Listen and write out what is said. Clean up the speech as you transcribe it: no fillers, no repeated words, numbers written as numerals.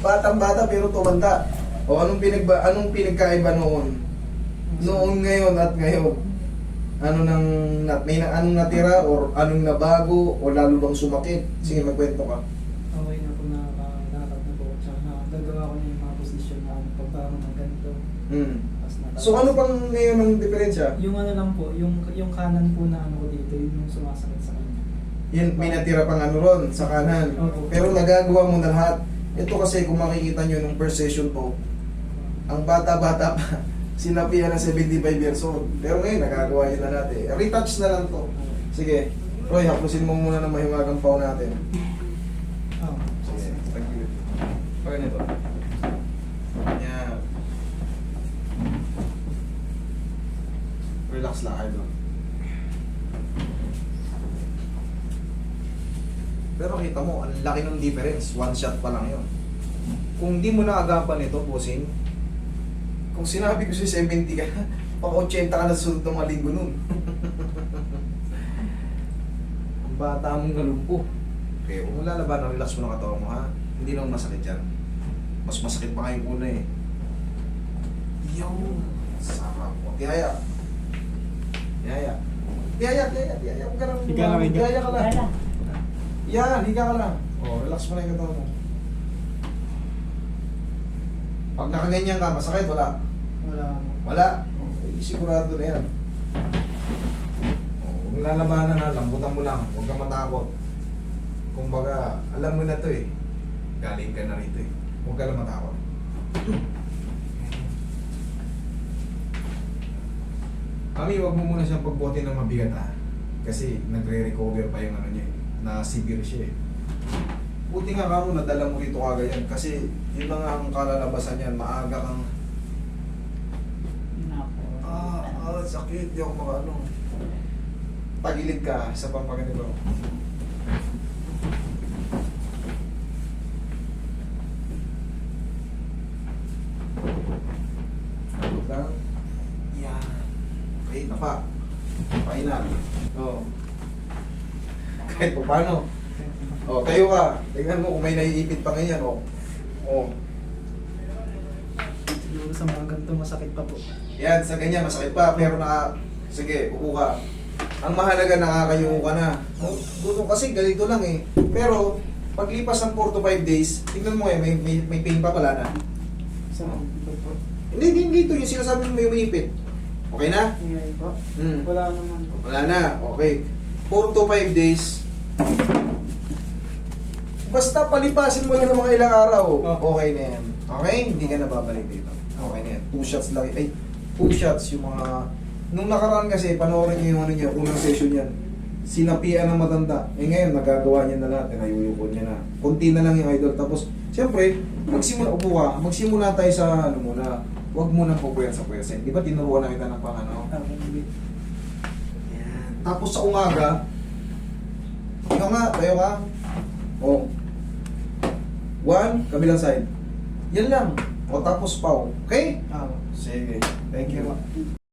Batang-bata pero tumanda. O anong pinagkaiba noon? Noon ngayon at ngayon. Anong natira or anong nabago o lalo bang sumakit? Sige, magkwento ka. Okay na po, nakakakad na po. Tsaka nagagawa ko na yung mga posisyon na pagbangon ng ganito. Hmm. Tapos So ano pang ngayon ang diferensya? yung ano lang po, yung kanan po na ano ko dito, yun yung sumasakit sa kanya. Yan, may natira pang ano ron sa kanan. Opo. Pero nagagawa mo na lahat. Ito kasi kung makikita nyo nung first session ko, ang bata-bata pa, sinapihan na 75 years old. Pero ngayon, nagagawa nyo na natin. Retouch na lang to. Sige, Roy, hapusin mo muna ng mahiwagang pao natin. Oh. Sige, tagilid. Pagka nito. Yan. Relax lang kayo doon. Pero kita mo, ang laki ng difference. One shot pa lang yun. Kung di mo naagapan ito, bossing, kung sinabi ko si 70 ka, pang 80 ka na sunod ng mga linggo nun. Ang bata mong galumpo. Okay, kung lalaban, relax mo ng katawan mo, ha? Hindi naman masakit yan. Mas masakit pa ngayong una eh. Yung sarap. O, tiyaya. Tiyaya. Tiyaya. Huwag ka nang... Higa lang, higa. Tiyaya ka lang. Yan, higa ka lang. O, relax mo na yung katawan mo. Pag nakaganyan ka, masakit, wala. Wala. Wala. Okay, sigurado na yan. Kung lalabanan na, lambutan mo lang. Huwag kang matakot. Kumbaga, alam mo na to eh. Galing ka na rito eh. Huwag ka lang matakot. Kami, huwag mo muna siyang pagbuhatin ng mabigat ha. Kasi nagre-recover pa yung ano niya eh. Na severe siya eh. Buti nga kamo nadala mo rito kagayan. Kasi yun na nga ang kalalabasan yan. Maaga kang sakit, di ako makaano. Tagilid ka sa pampaganito. Sagot lang. Yan. Okay, napa. Final. Oo. Kahit pa paano. O, tayo ka. Tingnan mo kung may naiipit pa ganyan, o. O. Siguro sa mga ganito masakit pa po. Yan, sa ganyan, masakit pa, pero sige, upo ka. Ang mahalaga, nakakayuko ka na. Gusto kasi ganito lang eh. Pero, paglipas ng 4 to 5 days, tingnan mo eh, may pain pa pala na. Sa ito po. Hindi dito, yung sinasabi mo may umiipit. Okay na? Ngayon po. Hmm. Wala naman po. Wala na, okay. 4 to 5 days, basta palipasin mo lang ng mga ilang araw, okay na yan. Okay? Hindi ka na babalik dito. Okay na yan. 2 shots lang. Ay, 2 shots yung mga... Nung nakaraan kasi, panoorin niyo yung ano niya, unang session yan. Sinapian ng matanda. Eh ngayon, nagagawa niya na natin, nayuyuko niya na. Kunti na lang yung idol. Tapos, siyempre, upo ka, magsimula tayo sa ano muna. Huwag mo nang pupuyan sa puwersa. Di ba tinuruan na kita ng pang ano? Yan. Tapos sa umaga, ikaw nga, tayo ka. O. 1, kabilang side. Yan lang. O tapos pa. Okay? Ah, Sige. Thank you.